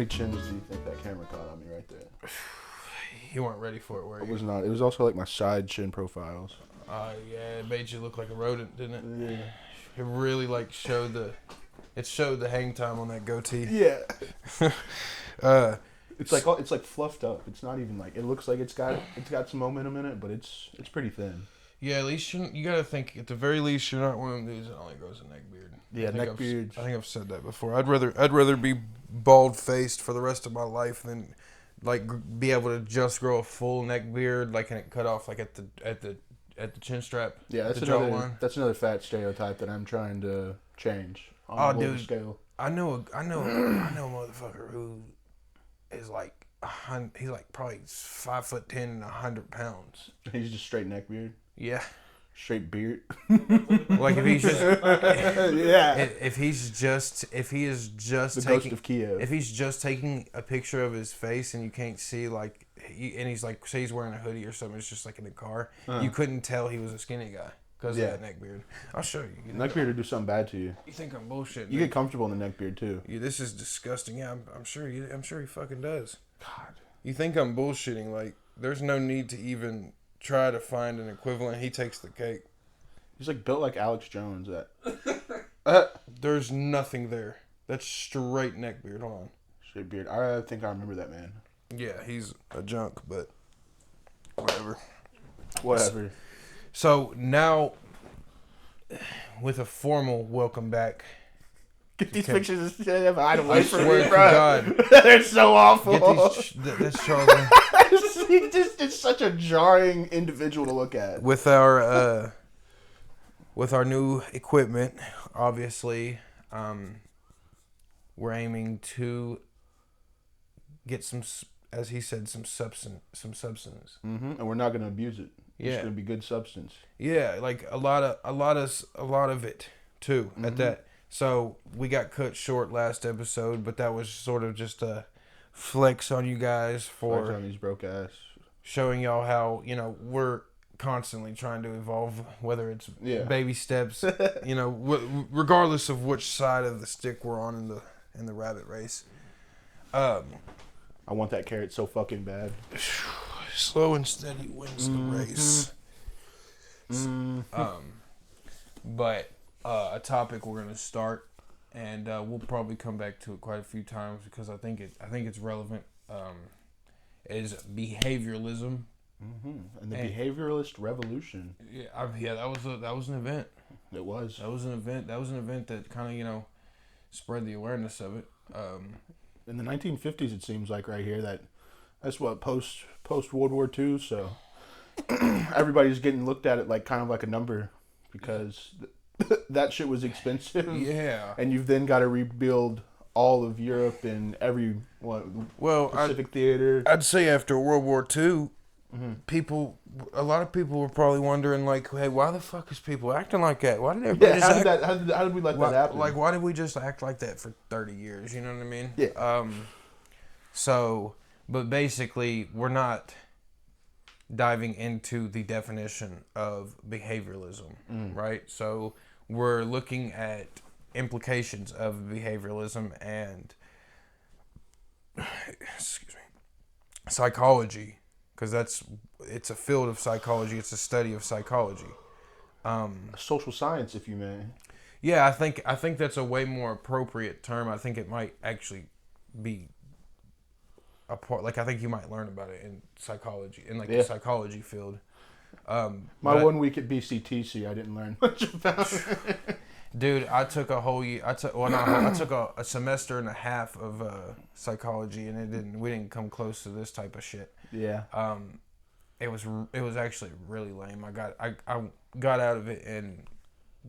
many chins do you think that camera caught on me right there? You weren't ready for it, were you? I was not. It was also like my side chin profiles. Yeah, it made you look like a rodent, didn't it? Yeah. It really like showed the hang time on that goatee. Yeah. It's it's like fluffed up. It's not even like, it looks like it's got some momentum in it, but it's pretty thin. Yeah, at least you gotta think, at the very least, you're not one of these that only grows a neck beard. Yeah, neck beards. I think I've said that before. I'd rather be bald faced for the rest of my life than like be able to just grow a full neck beard, like, and it cut off like at the chin strap. Yeah, that's another fat stereotype that I'm trying to change on a global scale. I know a motherfucker who is like he's like probably 5'10" and 100 pounds. He's just straight neck beard. Yeah. Straight beard. Like if he's just yeah. If he is just the taking, ghost of Kiev. If he's just taking a picture of his face and you can't see, like, and he's like, say he's wearing a hoodie or something, it's just like in the car, you couldn't tell he was a skinny guy because of that neck beard. I'll show you. Neck beard will do something bad to you. You think I'm bullshitting? You get comfortable in the neck beard too. Yeah, this is disgusting. Yeah, I'm sure he fucking does. God. You think I'm bullshitting? Like, there's no need to even try to find an equivalent. He takes the cake. He's like built like Alex Jones. There's nothing there. That's straight neck beard. Hold on. Straight beard. I think I remember that man. Yeah, he's a junk, but whatever. Whatever. So now, with a formal welcome back. Get these pictures of hide away I from swear me, to bro. God. They're so awful. That's Charlie. He's just such a jarring individual to look at. With our new equipment, obviously, we're aiming to get some, as he said, some substance. Mm-hmm. And we're not going to abuse it. Yeah. It's going to be good substance. Yeah, like a lot of it too. Mm-hmm. At that. So we got cut short last episode, but that was sort of just a flex on you guys for on these broke ass, showing y'all how, you know, we're constantly trying to evolve, whether it's baby steps, you know, regardless of which side of the stick we're on in the rabbit race. I want that carrot so fucking bad. Slow and steady wins the race. But a topic we're gonna start, and we'll probably come back to it quite a few times because I think it's relevant. Is behavioralism. Mm-hmm. And the behavioralist revolution. Yeah, that was an event. It was. That was an event. That was an event that kind of, you know, spread the awareness of it. In the 1950s, it seems like right here that's what post World War II. So everybody's getting looked at it like kind of like a number because that shit was expensive. Yeah. And you've then got to rebuild all of Europe and every Pacific theater. I'd say after World War II, a lot of people were probably wondering, like, hey, why the fuck is people acting like that? Why did everybody how did we let that happen? Like, why did we just act like that for 30 years? You know what I mean? Yeah. But basically, we're not diving into the definition of behavioralism, right? So we're looking at implications of behavioralism and psychology, because it's a field of psychology. It's a study of psychology. Social science, if you may. Yeah, I think that's a way more appropriate term. I think it might actually be a part. Like, I think you might learn about it in psychology, in the psychology field. My 1 week at BCTC, I didn't learn much about it. Dude, I took a whole year. I took a semester and a half of psychology, and we didn't come close to this type of shit. Yeah. It was actually really lame. I got out of it and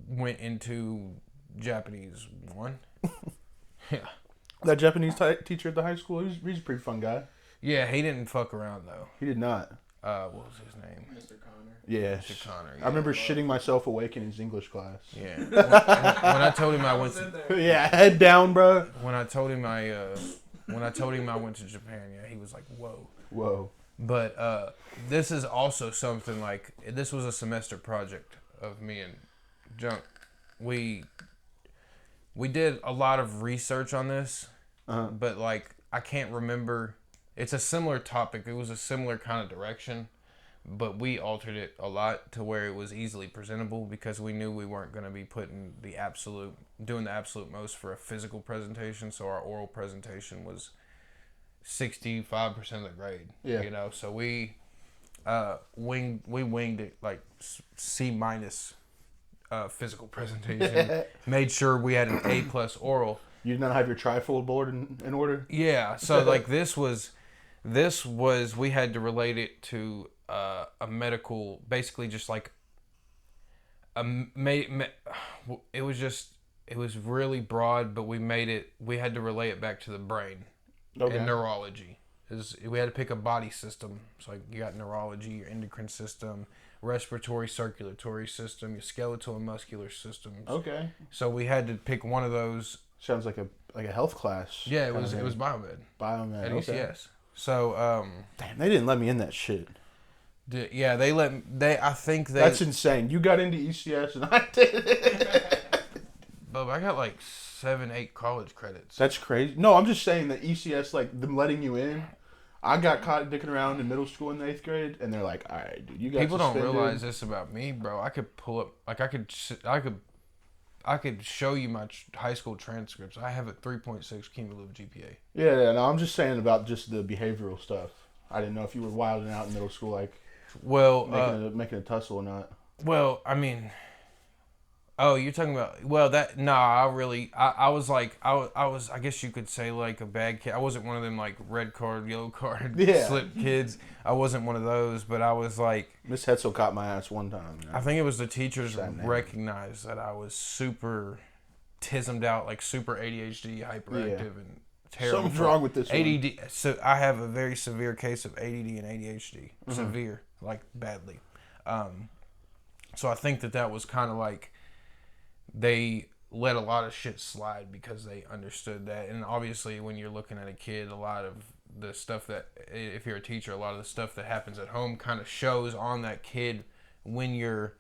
went into Japanese 1. Yeah. That Japanese teacher at the high school, he's a pretty fun guy. Yeah, he didn't fuck around though. He did not. What was his name? Mr. Connor. Yeah. Mr. Connor. Yeah. I remember shitting myself awake in his English class. Yeah. When I told him I went to head down, bro. When I told him I went to Japan, yeah, he was like, "Whoa." But this is also something like, this was a semester project of me and Junk. We did a lot of research on this, but like I can't remember. It's a similar topic. It was a similar kind of direction, but we altered it a lot to where it was easily presentable because we knew we weren't going to be doing the absolute most for a physical presentation. So our oral presentation was 65% of the grade. Yeah. You know, so we winged it like C minus physical presentation. Made sure we had an A+ oral. You did not have your trifold board in order? Yeah. So like this was we had to relate it to a medical, basically just like it was really broad, but we had to relate it back to the brain and neurology. We had to pick a body system. So like you got neurology, your endocrine system, respiratory, circulatory system, your skeletal and muscular systems. Okay. So we had to pick one of those. Sounds like a health class. Yeah, it was biomed. Biomed. At okay. ECS. So damn, they didn't let me in that shit. Yeah, I think they. That's insane. You got into ECS and I did. Bub, I got like 7-8 college credits. That's crazy. No, I'm just saying that ECS, like them letting you in. I got caught dicking around in middle school in the 8th grade, and they're like, "All right, dude, you got." People don't realize this about me, bro. I could pull up, like I could show you my high school transcripts. I have a 3.6 cumulative GPA. Yeah, no, I'm just saying about just the behavioral stuff. I didn't know if you were wilding out in middle school, like, making a tussle or not. Well, I mean, oh, you're talking about, I was like, I guess you could say like a bad kid. I wasn't one of them like red card, yellow card, slip kids. I wasn't one of those, but I was like. Miss Hetzel caught my ass one time. You know? I think it was the teachers recognized that I was super tismed out, like super ADHD, hyperactive, and terrible. Something's wrong with this ADD. One. So I have a very severe case of ADD and ADHD. Severe, like badly. So I think that was kind of like they let a lot of shit slide because they understood that. And obviously when you're looking at a kid, a lot of the stuff that, if you're a teacher, a lot of the stuff that happens at home kind of shows on that kid when you're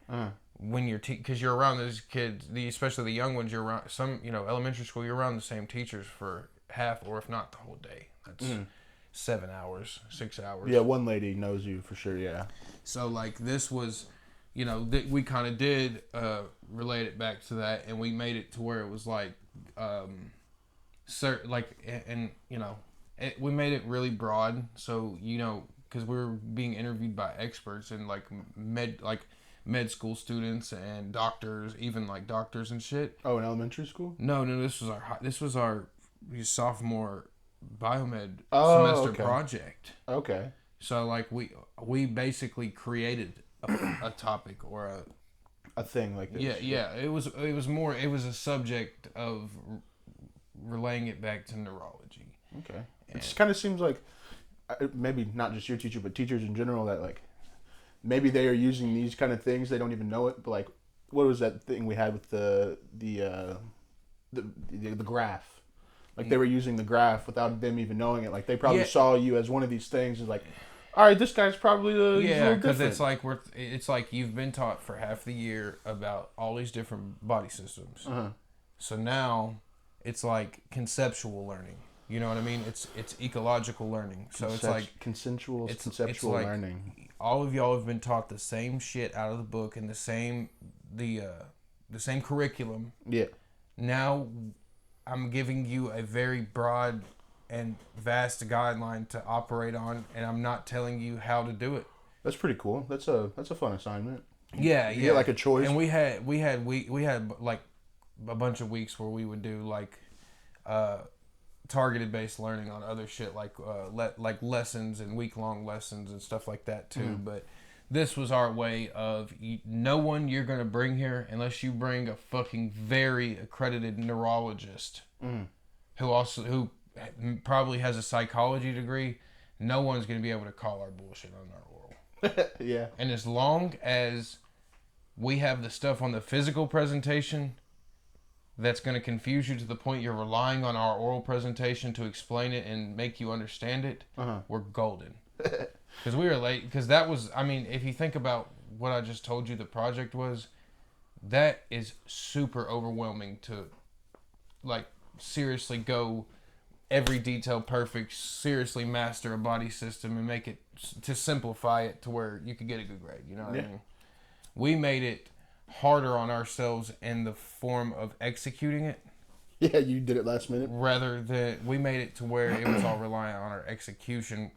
because you're around those kids, especially the young ones. You're around some, elementary school. You're around the same teachers for half, or if not the whole day. That's 7 hours, 6 hours. Yeah, one lady knows you for sure. Yeah. So like this was, we kind of did relate it back to that, and we made it to where it was like, we made it really broad. So because we were being interviewed by experts and like med school students and doctors, even like doctors and shit. Oh, in elementary school? No, this was our sophomore biomed semester project. Okay. So like we basically created a topic or a thing like this. Yeah. It was a subject of relaying it back to neurology. Okay. It just kind of seems like maybe not just your teacher, but teachers in general, that like maybe they are using these kind of things. They don't even know it. But like, what was that thing we had with the graph? Like they were using the graph without them even knowing it. Like they probably saw you as one of these things and like, all right, this guy's probably because it's like you've been taught for half the year about all these different body systems. So now it's like conceptual learning. You know what I mean? It's ecological learning. So it's like conceptual learning. All of y'all have been taught the same shit out of the book and the same curriculum. Yeah. Now I'm giving you a very broad and vast guideline to operate on, and I'm not telling you how to do it. That's pretty cool. That's a fun assignment. Yeah, you get like a choice. And we had like a bunch of weeks where we would do like targeted based learning on other shit like lessons and week-long lessons and stuff like that too. But this was our way of no one you're gonna bring here unless you bring a fucking very accredited neurologist who probably has a psychology degree. No one's gonna be able to call our bullshit on our oral. Yeah. And as long as we have the stuff on the physical presentation that's going to confuse you to the point you're relying on our oral presentation to explain it and make you understand it, we're golden. Because we were late. Because that was, if you think about what I just told you the project was, that is super overwhelming to, like, seriously go every detail perfect, seriously master a body system and make it to simplify it to where you could get a good grade. You know what I mean? We made it harder on ourselves in the form of executing it. Yeah, you did it last minute. Rather than we made it to where it was all reliant on our execution,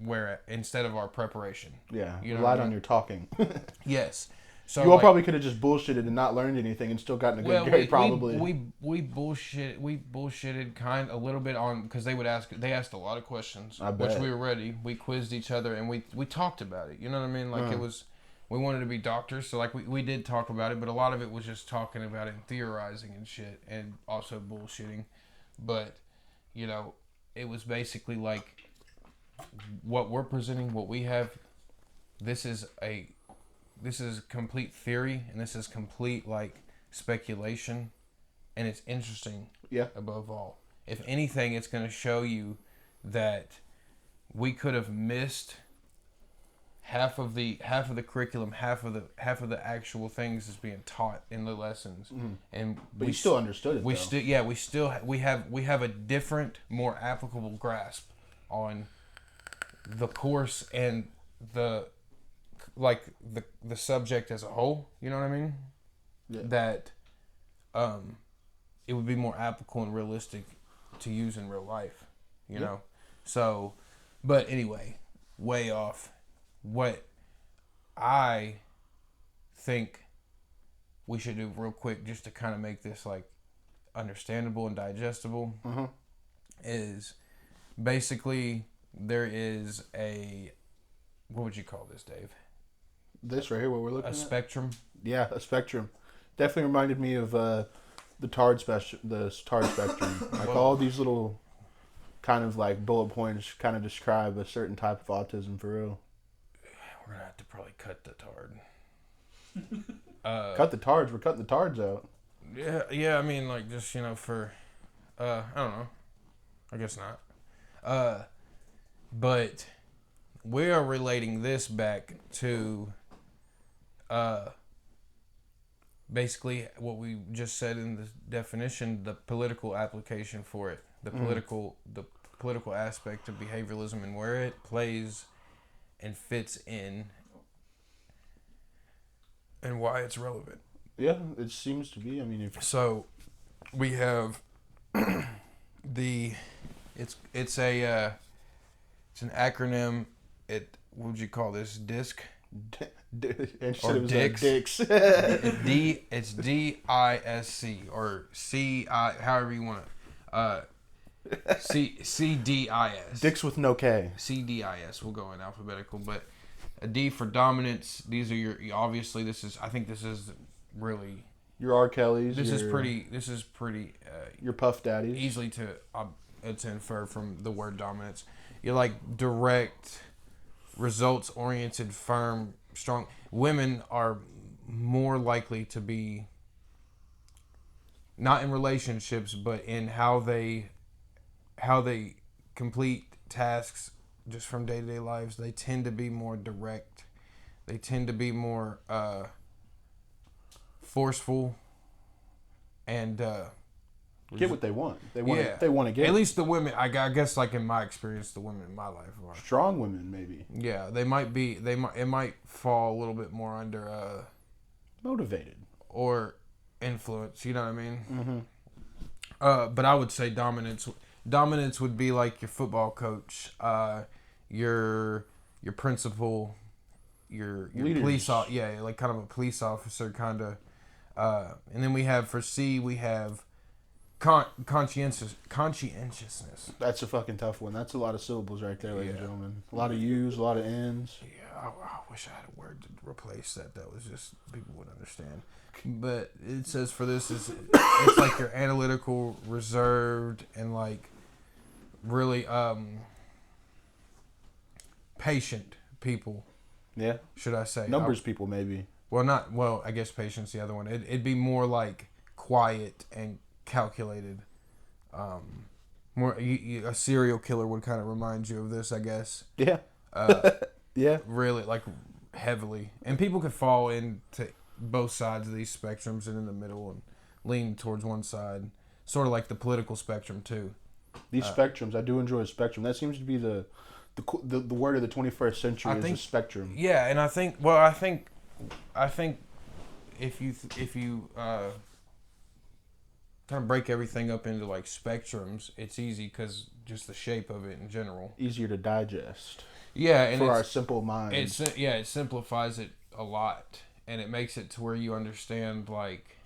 where instead of our preparation. Yeah, you know relied on your talking. Yes. So you all probably could have just bullshitted and not learned anything and still gotten a good grade. Probably. We bullshitted kind a little bit on because they asked a lot of questions, which we were ready. We quizzed each other and we talked about it. You know what I mean? Like it was. We wanted to be doctors, so like we did talk about it, but a lot of it was just talking about it and theorizing and shit, and also bullshitting. But you know, it was basically like what we're presenting, what we have. This is complete theory, and this is complete like speculation, and it's interesting. Yeah. Above all, if anything, it's going to show you that we could have missed half of the curriculum, half of the actual things is being taught in the lessons, and but we still understood it. We have a different, more applicable grasp on the course and the subject as a whole. You know what I mean? Yeah. That it would be more applicable and realistic to use in real life. You know, so. But anyway, way off. What I think we should do real quick, just to kind of make this like understandable and digestible, is basically there is what would you call this, Dave? This right here, what we're looking at? A spectrum. Yeah, a spectrum. Definitely reminded me of the TARD spectrum. Like all these little kind of like bullet points kind of describe a certain type of autism for real. We're gonna have to probably cut the TARD. Cut the TARDs. We're cutting the TARDs out. Yeah. I mean, like just for, I don't know. I guess not. But we are relating this back to, basically what we just said in the definition, the political application for it, the political aspect of behavioralism and where it plays and fits in, and why it's relevant. Yeah, it seems to be. I mean, so we have it's an acronym. What would you call this? DISC. Or DICS. It's DISC or CI, however you want it. CDIS. Dicks with no K. CDIS. We'll go in alphabetical, but a D for dominance. These are obviously this is really your R. Kellys. This is pretty. Your Puff Daddies. Easily to infer from the word dominance. You're like direct, results oriented, firm, strong. Women are more likely to be not in relationships, but in how they complete tasks just from day-to-day lives. They tend to be more direct. They tend to be more forceful and get what they want. They want to get. At least the women, I guess, like in my experience, the women in my life are strong women, maybe. Yeah, they might be. It might fall a little bit more under motivated or influence. You know what I mean? Mm-hmm. But I would say dominance. Dominance would be like your football coach, your principal, your police officer. Yeah, like kind of a police officer, kind of. And then we have for C, we have conscientiousness. That's a fucking tough one. That's a lot of syllables right there, ladies and gentlemen. A lot of U's, a lot of N's. Yeah, I wish I had a word to replace that. That was just people would understand. But it says for this it's like you're analytical, reserved, and like really patient people. Yeah. Should I say numbers people maybe? Well, I guess patience the other one. It'd be more like quiet and calculated. More a serial killer would kind of remind you of this, I guess. Yeah. Yeah. Really, like heavily, and people could fall into both sides of these spectrums and in the middle and lean towards one side, sort of like the political spectrum too. These spectrums, I do enjoy a spectrum. That seems to be the word of the 21st century is a spectrum. Yeah, and I think if you kind of break everything up into like spectrums, it's easy because just the shape of it in general. Easier to digest. Yeah, and for our simple minds. It simplifies it a lot, and it makes it to where you understand like.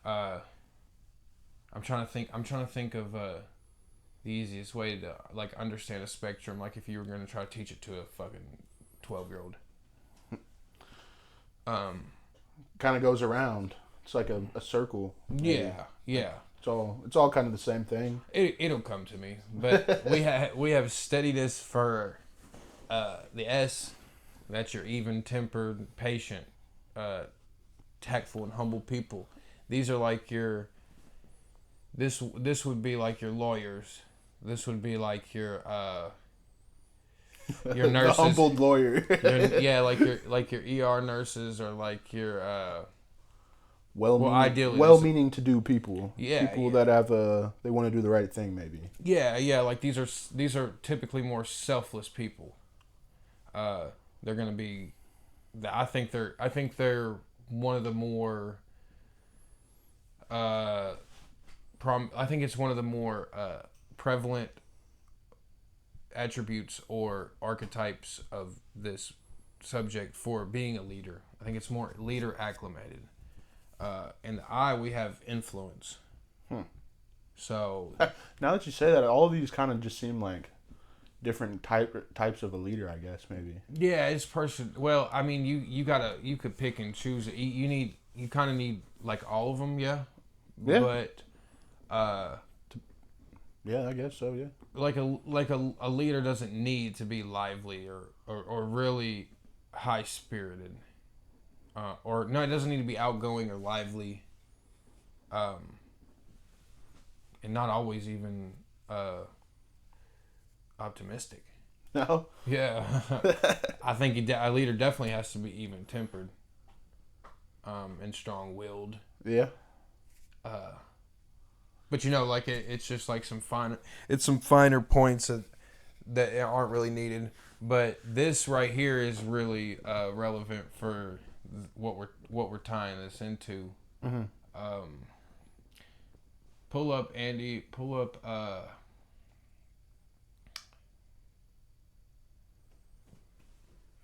I'm trying to think of the easiest way to like understand a spectrum. Like if you were going to try to teach it to a fucking 12-year-old. Kind of goes around. It's like a circle. Maybe. Yeah. It's all kind of the same thing. It'll come to me, but we have steadiness for the S. That's your even-tempered, patient, tactful, and humble people. These are like your. This would be like your lawyers. This would be like your nurses. The humbled lawyer. like your ER nurses or like your well-meaning to do people. Yeah, people that have they want to do the right thing maybe. Yeah. Like these are typically more selfless people. They're gonna be. I think they're one of the more. I think it's one of the more prevalent attributes or archetypes of this subject for being a leader. I think it's more leader acclimated. In the I, we have influence. So now that you say that, all of these kind of just seem like different types of a leader, I guess maybe. Yeah, it's person. Well, I mean, you could pick and choose. You kind of need like all of them, yeah. Yeah. But yeah, I guess so. Yeah. Like a leader doesn't need to be lively or really high spirited, or no, it doesn't need to be outgoing or lively, and not always even optimistic. No. Yeah, I think a leader definitely has to be even tempered, and strong willed. Yeah. But like it's just like some finer points that aren't really needed. But this right here is really relevant for what we're tying this into. Mm-hmm. Pull up, Andy. Pull up.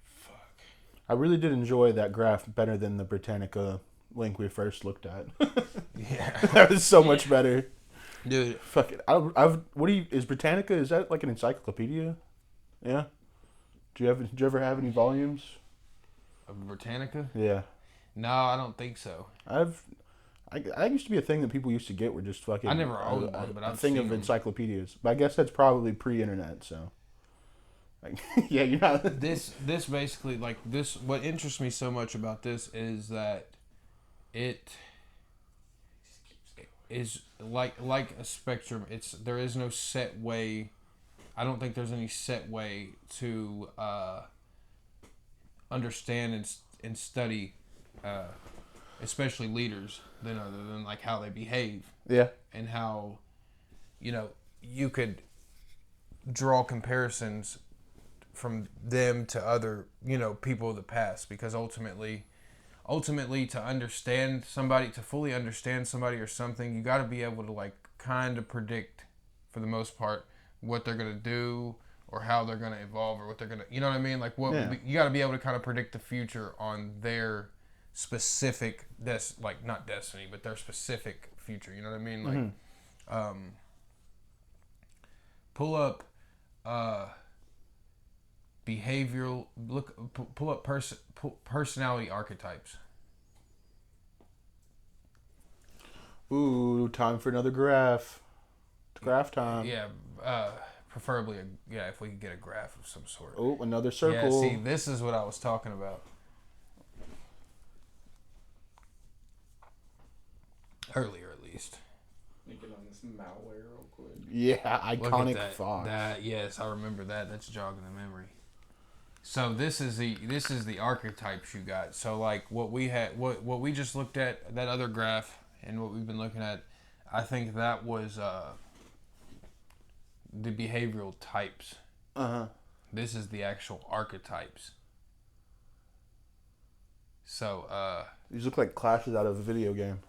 Fuck. I really did enjoy that graph better than the Britannica link we first looked at. Yeah, that was so much better, dude. Fuck it. Is Britannica? Is that like an encyclopedia? Yeah. Did you ever have any volumes Of Britannica? Yeah. No, I don't think so. I used to be a thing that people used to get were just fucking. I never owned one, but I've thing seen of them. encyclopedias. But I guess that's probably pre-internet. So. Like, yeah, you're not. This basically like this. What interests me so much about this is that it is like a spectrum. There is no set way. I don't think there's any set way to understand and study, especially leaders, than other than like how they behave. Yeah. And how, you could draw comparisons from them to other, people of the past, because ultimately to understand somebody, to fully understand somebody or something, you got to be able to like kind of predict, for the most part, what they're going to do or how they're going to evolve or what they're going to, you know what I mean? Like you got to be able to kind of predict the future on their specific, not destiny, but their specific future. You know what I mean? Like, pull up, pull up personality archetypes. Ooh, time for another graph. It's graph time. Yeah, preferably, if we could get a graph of some sort. Oh, another circle. Yeah, see, this is what I was talking about. Earlier, at least. Make it on this malware real quick. Yeah, iconic that, fox. Yes, I remember that. That's jogging the memory. So this is the archetypes you got. So like what we had, what we just looked at, that other graph, and what we've been looking at, I think that was the behavioral types. This is the actual archetypes. So, these look like classes out of a video game.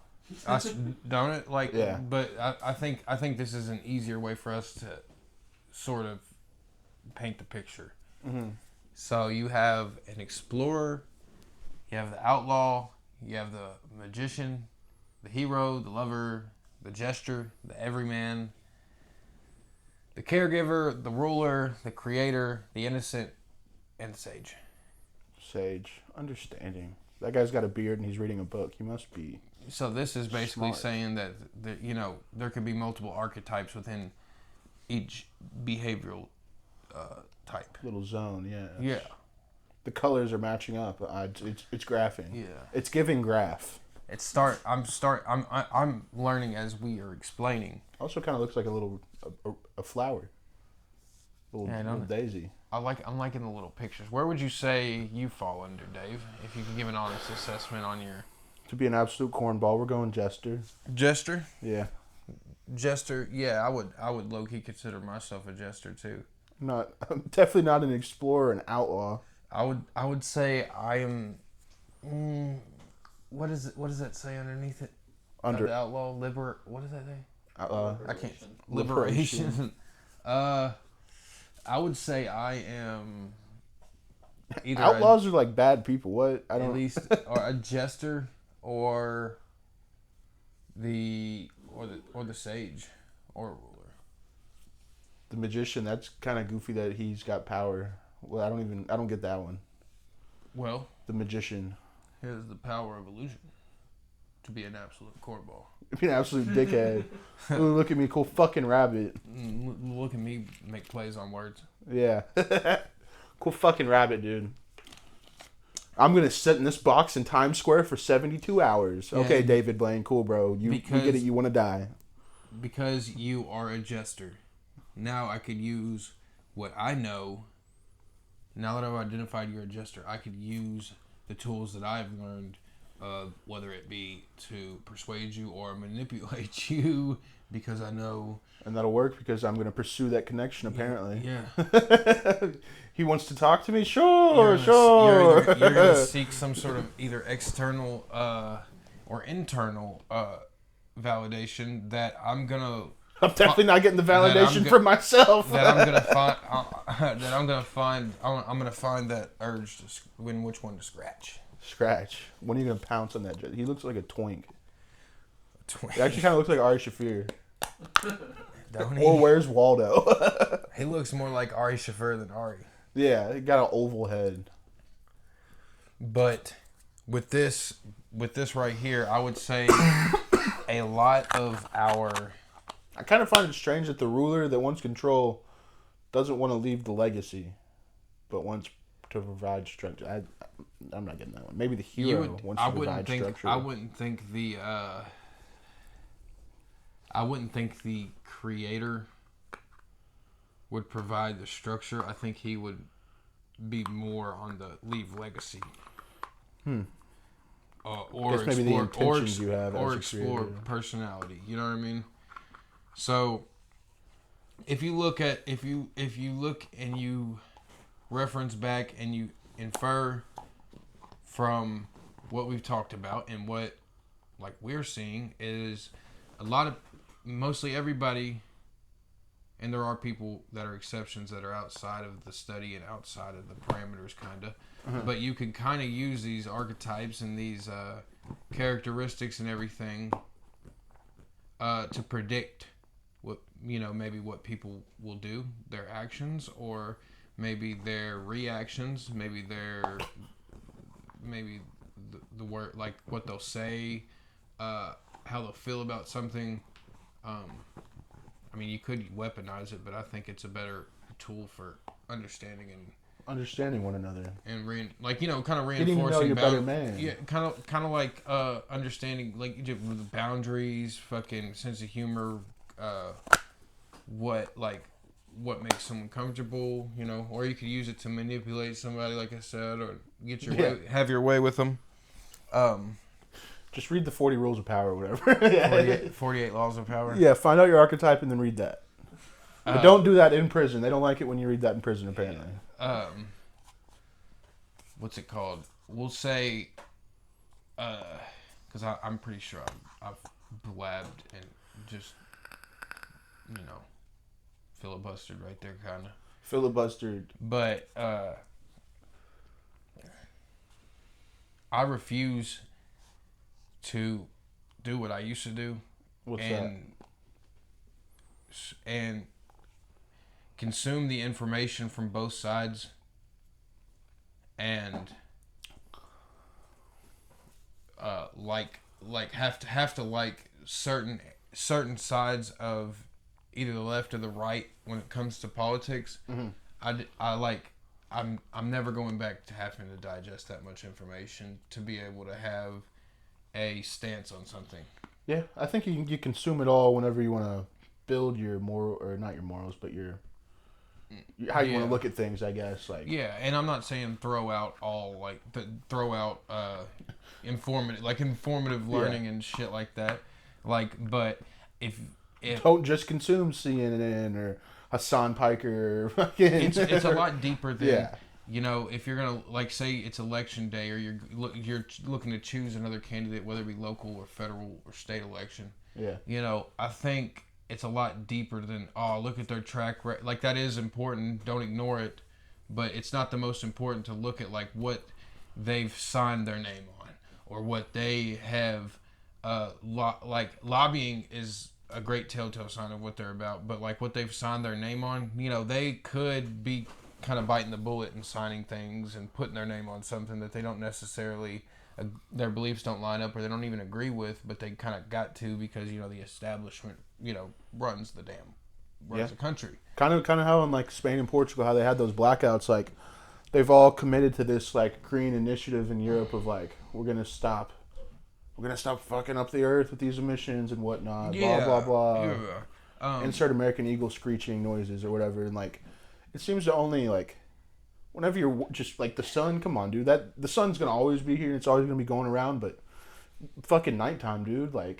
don't it? Like, yeah. But I think this is an easier way for us to sort of paint the picture. Mm-hmm. So you have an explorer, you have the outlaw, you have the magician, the hero, the lover, the jester, the everyman, the caregiver, the ruler, the creator, the innocent, and the sage. Sage. Understanding. That guy's got a beard and he's reading a book. He must be. So this is basically smart. saying that, there could be multiple archetypes within each behavioral type. Little zone, yeah. Yeah. The colors are matching up. It's graphing. Yeah. It's giving graph. I'm learning as we are explaining. Also, kind of looks like a flower. Little daisy. I'm liking the little pictures. Where would you say you fall under, Dave? If you could give an honest assessment on your... To be an absolute cornball, we're going jester. Jester? Yeah. Jester, yeah, I would low-key consider myself a jester too. I'm definitely not an explorer, an outlaw. I would say I am. What does that say underneath it? Under the outlaw what does that say? I can't. Liberation. I would say I am. Either outlaws are like bad people. What? I don't. At least, or a jester, or the sage, or a ruler. The magician. That's kind of goofy that he's got power. Well, I don't get that one. Well, the magician. Here's the power of illusion. To be an absolute cornball. Be an absolute dickhead. Ooh, look at me, cool fucking rabbit. Look at me make plays on words. Yeah. Cool fucking rabbit, dude. I'm going to sit in this box in Times Square for 72 hours. Yeah. Okay, David Blaine, cool, bro. You get it, you want to die. Because you are a jester. Now I could use what I know. Now that I've identified you're a jester, I could use the tools that I've learned, whether it be to persuade you or manipulate you, because I know... And that'll work because I'm going to pursue that connection, apparently. Yeah. He wants to talk to me? Sure. You're going to seek some sort of either external or internal validation that I'm going to... I'm definitely not getting the validation from myself. That I'm going to find... I'm going to find that urge to which one to scratch. Scratch. When are you going to pounce on that? He looks like a twink. It actually kind of looks like Ari Shaffir. Don't he? Or where's Waldo? He looks more like Ari Shaffir than Ari. Yeah, he got an oval head. But with this right here, I would say a lot of our... I kind of find it strange that the ruler that wants control doesn't want to leave the legacy, but wants to provide structure. I'm not getting that one. Maybe the hero wants to provide structure. I wouldn't think the creator would provide the structure. I think he would be more on the leave legacy. Or guess maybe the intentions you have or as a explore creator. Personality. You know what I mean? So if you look and you reference back and you infer from what we've talked about and what like we're seeing is mostly everybody, and there are people that are exceptions that are outside of the study and outside of the parameters kind of, but you can kind of use these archetypes and these characteristics and everything to predict what, maybe what people will do, their actions, or maybe their reactions, maybe the word, like what they'll say, how they'll feel about something. I mean, you could weaponize it, but I think it's a better tool for understanding one another, and kind of getting to know your better man. Yeah, kind of like understanding like the boundaries, fucking sense of humor, what makes someone comfortable, or you could use it to manipulate somebody, like I said, or get your way, have your way with them. Just read the 40 Rules of Power or whatever. 48 Laws of Power. Yeah, find out your archetype and then read that. But don't do that in prison. They don't like it when you read that in prison, apparently. What's it called? We'll say, because I'm pretty sure I've blabbed and just, filibustered right there, kind of. Filibustered. But I refuse to do what I used to do. What's that? And consume the information from both sides and have to like certain sides of either the left or the right when it comes to politics. I'm never going back to having to digest that much information to be able to have a stance on something. Yeah, I think you consume it all whenever you want to build your moral, or not your morals, but your how you want to look at things, I guess. Like, yeah, and I'm not saying throw out informative learning and shit like that. But if don't just consume CNN or Hassan Piker or fucking. It's a lot deeper than if you're gonna say it's election day or you're looking to choose another candidate, whether it be local or federal or state election. Yeah. I think it's a lot deeper than look at their track record. Like, that is important. Don't ignore it, but it's not the most important to look at what they've signed their name on or what they have. Lobbying is a great telltale sign of what they're about, but what they've signed their name on, they could be kind of biting the bullet and signing things and putting their name on something that they don't necessarily, their beliefs don't line up or they don't even agree with, but they kind of got to because the establishment runs the country. Kind of how in Spain and Portugal, how they had those blackouts, they've all committed to this green initiative in Europe of we're gonna stop fucking up the earth with these emissions and whatnot, blah blah blah. Insert American Eagle screeching noises or whatever, and it seems to only whenever you're just the sun. Come on, dude. The sun's gonna always be here. And it's always gonna be going around, but fucking nighttime, dude. What?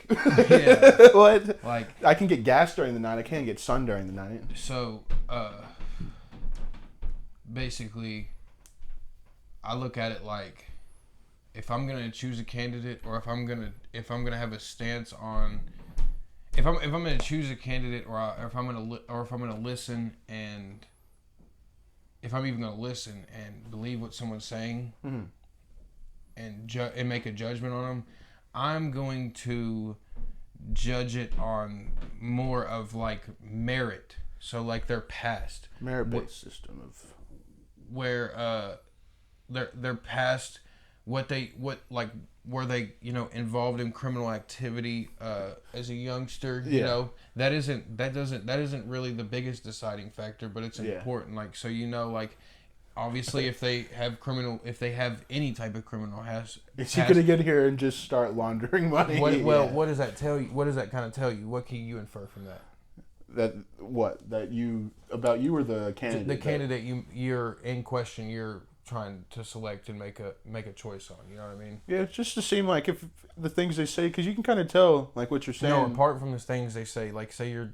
I can get gas during the night. I can't get sun during the night. So, basically, I look at it if I'm gonna choose a candidate, or if I'm gonna have a stance on, if I'm gonna choose a candidate, or if I'm gonna listen, and if I'm even gonna listen and believe what someone's saying, and make a judgment on them, I'm going to judge it on more of merit. So their past, merit-based system of where their past, were they involved in criminal activity as a youngster. That isn't really the biggest deciding factor, but it's important. Obviously, if they have any type of criminal is he gonna get here and just start laundering money? What does that tell you? What does that kind of tell you? What can you infer from that? That you or the candidate? The candidate you're in question, you're trying to select and make a choice on. You know what I mean? Yeah, just to seem if the things they say, because you can kind of tell what you're saying. Apart from the things they say, say you're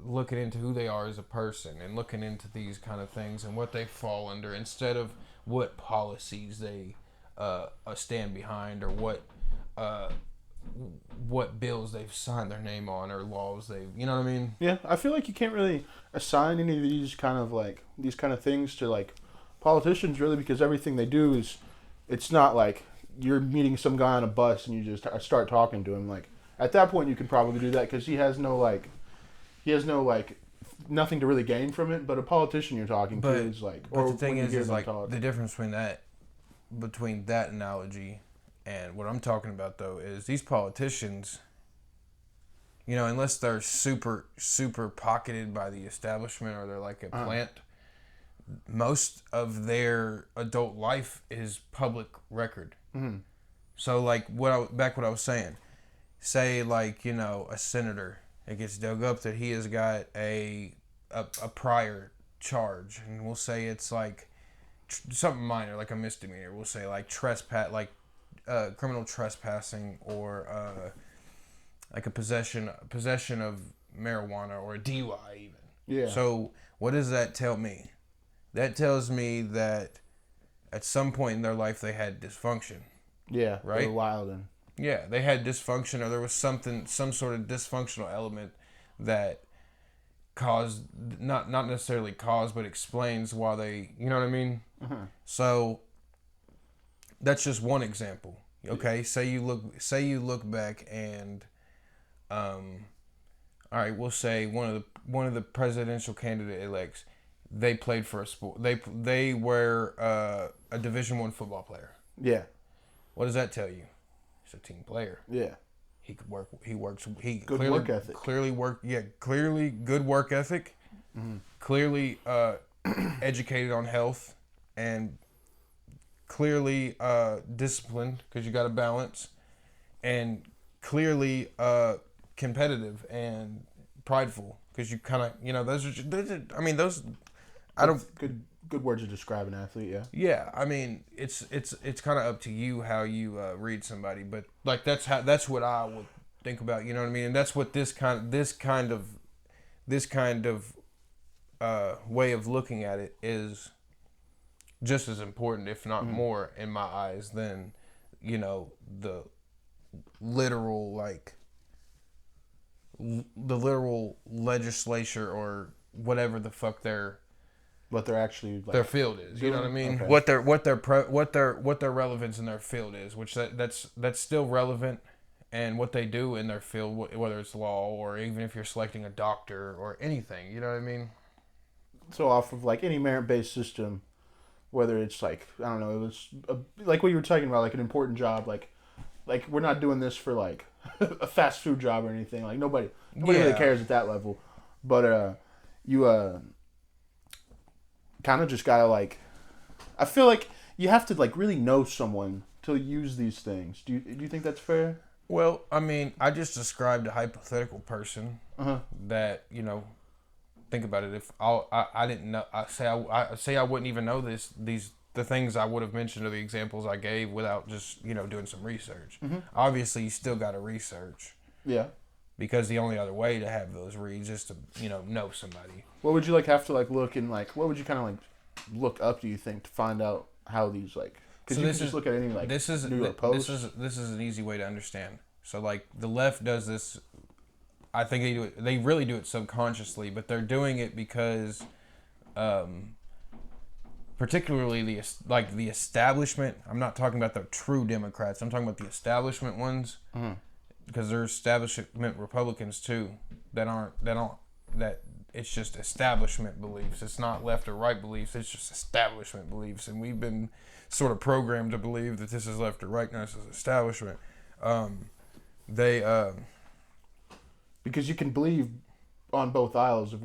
looking into who they are as a person and looking into these kind of things and what they fall under, instead of what policies they stand behind or what bills they've signed their name on or laws they've, you know what I mean? Yeah, I feel you can't really assign any of these kind of things to politicians, really, because everything they do is, it's not you're meeting some guy on a bus and you just start talking to him. At that point you can probably do that because he has no nothing to really gain from it. But a politician you're talking to is but the thing is the difference between that analogy and what I'm talking about, though, is these politicians, unless they're super, super pocketed by the establishment or they're a plant, most of their adult life is public record. Mm-hmm. So, what I was saying, say, a senator, it gets dug up that he has got a prior charge, and we'll say it's something minor, a misdemeanor. We'll say trespass, criminal trespassing, or a possession of marijuana or a DUI even. Yeah. So what does that tell me? That tells me that at some point in their life they had dysfunction. Yeah. Right? They were wild and. Yeah, they had dysfunction, or there was some sort of dysfunctional element that caused, not necessarily caused, but explains why they, you know what I mean? Uh-huh. So that's just one example. Okay, say you look back and, all right, we'll say one of the presidential candidate elects, they played for a sport. They were a Division I football player. Yeah. What does that tell you? He's a team player. Yeah. He could work. He works. He Good clearly, work ethic. Clearly work. Yeah, clearly good work ethic. Mm-hmm. Clearly educated on health, and clearly disciplined because you got to balance, and clearly competitive and prideful because you kind of those are. I mean those. I don't. Good words to describe an athlete, yeah. Yeah, I mean it's kind of up to you how you read somebody, but like that's what I would think about. You know what I mean? And that's what this kind of way of looking at it is just as important, if not more, in my eyes than the literal the literal legislature or whatever the fuck What they're actually their field is, you know what I mean? Okay. What their relevance in their field is, which that's still relevant, and what they do in their field, whether it's law or even if you're selecting a doctor or anything, you know what I mean? So off of like any merit-based system, whether it's like I don't know, it was like what you were talking about, like an important job, like we're not doing this for like a fast food job or anything. Like nobody really cares at that level, but you kind of just gotta like, I feel like you have to like really know someone to use these things. Do you think that's fair? Well, I mean, I just described a hypothetical person that think about it. If I didn't know, I say I wouldn't even know the things I would have mentioned or the examples I gave without just doing some research. Obviously, you still got to research. Yeah. Because the only other way to have those reads is to know somebody. What would you like have to like look in like? What would you kind of like look up? Do you think to find out how these like? Because you can just look at any like New York Post. This is an easy way to understand. So like the left does this. I think they do it. They really do it subconsciously, but they're doing it because, particularly the establishment. I'm not talking about the true Democrats. I'm talking about the establishment ones. Because there's establishment Republicans too that it's just establishment beliefs. It's not left or right beliefs. It's just establishment beliefs, and we've been sort of programmed to believe that this is left or right. No, this is establishment. Because you can believe on both aisles of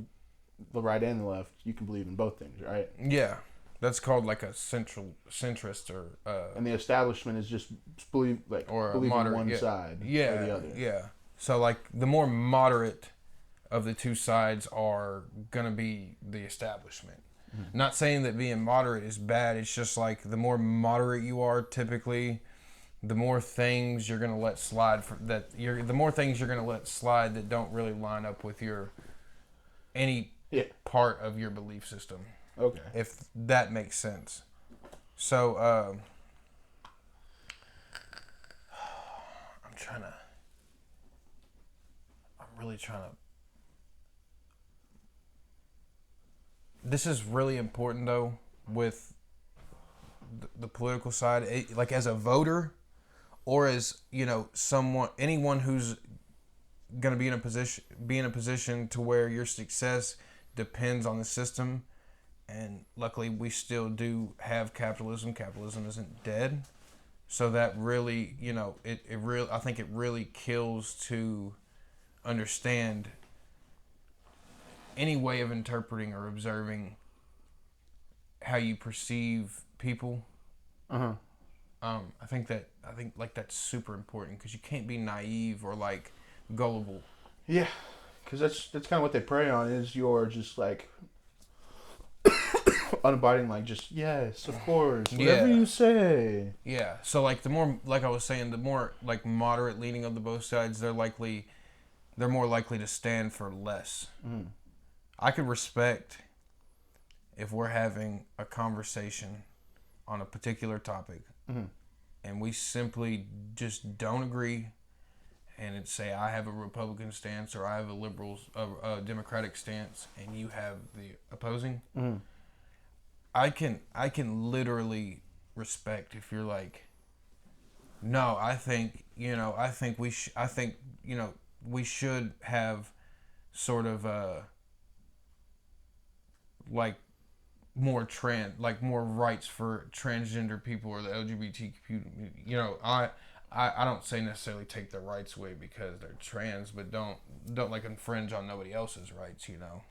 the right and the left. You can believe in both things, right? Yeah. That's called like a centrist or and the establishment is just believe in one side or the other. Yeah. So like the more moderate of the two sides are gonna be the establishment. Not saying that being moderate is bad. It's just like the more moderate you are, typically, the more things you're gonna let slide the more things you're gonna let slide that don't really line up with any part of your belief system. Okay. If that makes sense. So, I'm really trying to. This is really important though with the political side. Like as a voter, or as anyone who's gonna be in a position to where your success depends on the system. And luckily, we still do have capitalism. Capitalism isn't dead, so that really, I think it really kills to understand any way of interpreting or observing how you perceive people. I think that's super important because you can't be naive or like gullible. Yeah, because that's kind of what they prey on is you're just like. Unabiding, like just yes, of course, whatever you say. Yeah. So like the more, like I was saying, the more like moderate leaning of the both sides, they're likely they're more likely to stand for less. I could respect if we're having a conversation on a particular topic and we simply just don't agree, and it's say I have a Republican stance or I have a Democratic stance and you have the opposing. I can literally respect if you're like, no, I think we should have sort of like more rights for transgender people or the LGBTQ community. You know, I don't say necessarily take their rights away because they're trans, but don't like infringe on nobody else's rights, you know.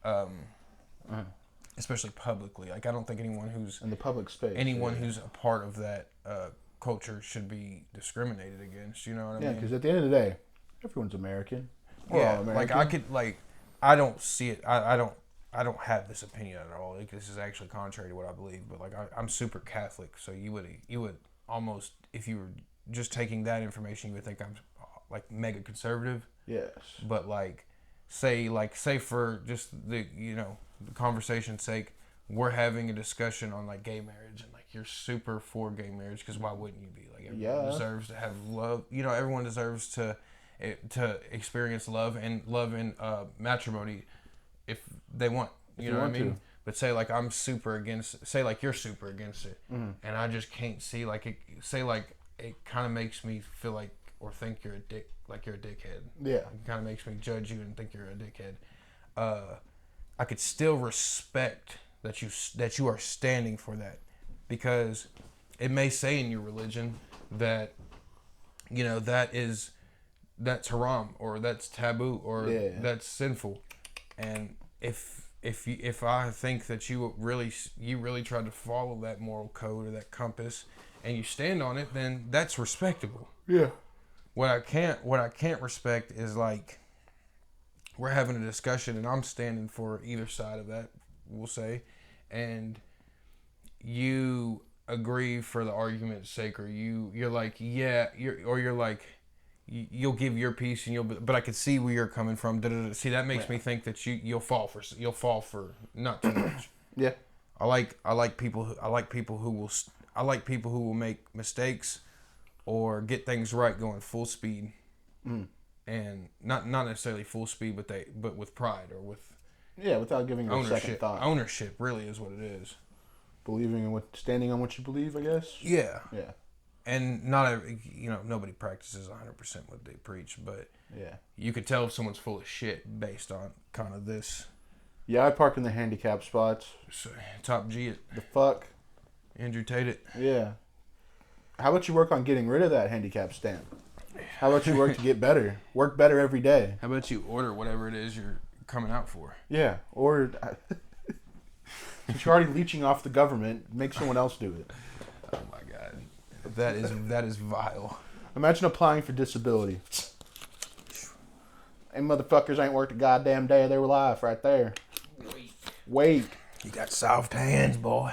Yeah. Especially publicly. Like I don't think anyone who's in the public space, who's a part of that culture should be discriminated against, you know what I mean? Yeah, because at the end of the day, everyone's American. We're all American. Like I could I don't see it. I don't have this opinion at all. Like, this is actually contrary to what I believe. But like I'm super Catholic, so you would almost, if you were just taking that information, you would think I'm like mega conservative. Yes. But say for just the the conversation's sake, we're having a discussion on like gay marriage, and like you're super for gay marriage because why wouldn't you be? Like everyone deserves to have love. You know, everyone deserves to experience love and matrimony if they want. You know what I mean? But say like I'm super against. Say like you're super against it, and I just can't see like it. Say like it kind of makes me feel like or think you're a dick. Like you're a dickhead. Yeah. It kind of makes me judge you and think you're a dickhead. I could still respect that you are standing for that, because it may say in your religion that that's haram or that's taboo or that's sinful, and if I think that you really tried to follow that moral code or that compass and you stand on it, then that's respectable. Yeah. What I can't respect is like we're having a discussion and I'm standing for either side of that, we'll say, and you agree for the argument's sake, or you're like you'll give your piece and but I could see where you're coming from. See, that makes me think that you'll fall for not too much. Yeah. I like people who will make mistakes or get things right going full speed. And not necessarily full speed, but with pride or with without giving it a second thought. Ownership really is what it is. Believing in standing on what you believe, I guess. Yeah. And nobody practices 100% what they preach, but you could tell if someone's full of shit based on kind of this. Yeah, I park in the handicap spots. So, top G it. The fuck? Andrew Tate it. Yeah. How about you work on getting rid of that handicap stamp? How about you work to get better? Work better every day. How about you order whatever it is you're coming out for? Yeah. Or since you're already leeching off the government, make someone else do it. Oh my God. That is vile. Imagine applying for disability. Them motherfuckers ain't worked a goddamn day of their life right there. Wait. You got soft hands, boy.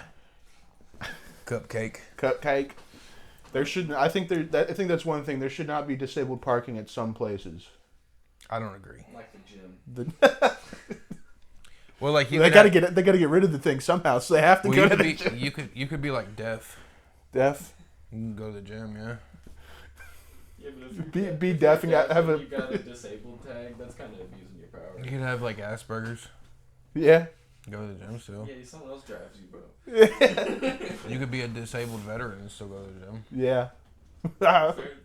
Cupcake. There shouldn't. I think that's one thing. There should not be disabled parking at some places. I don't agree. Like the gym. Well, like they gotta get rid of the thing somehow, so they have to go to the gym. You could be like deaf. Deaf. You can go to the gym, yeah. Yeah, but if be deaf and have a. You got a disabled tag. That's kind of abusing your power. You could have like Asperger's. Yeah. Go to the gym still. Yeah, someone else drives you, bro. You could be a disabled veteran and still go to the gym. Yeah.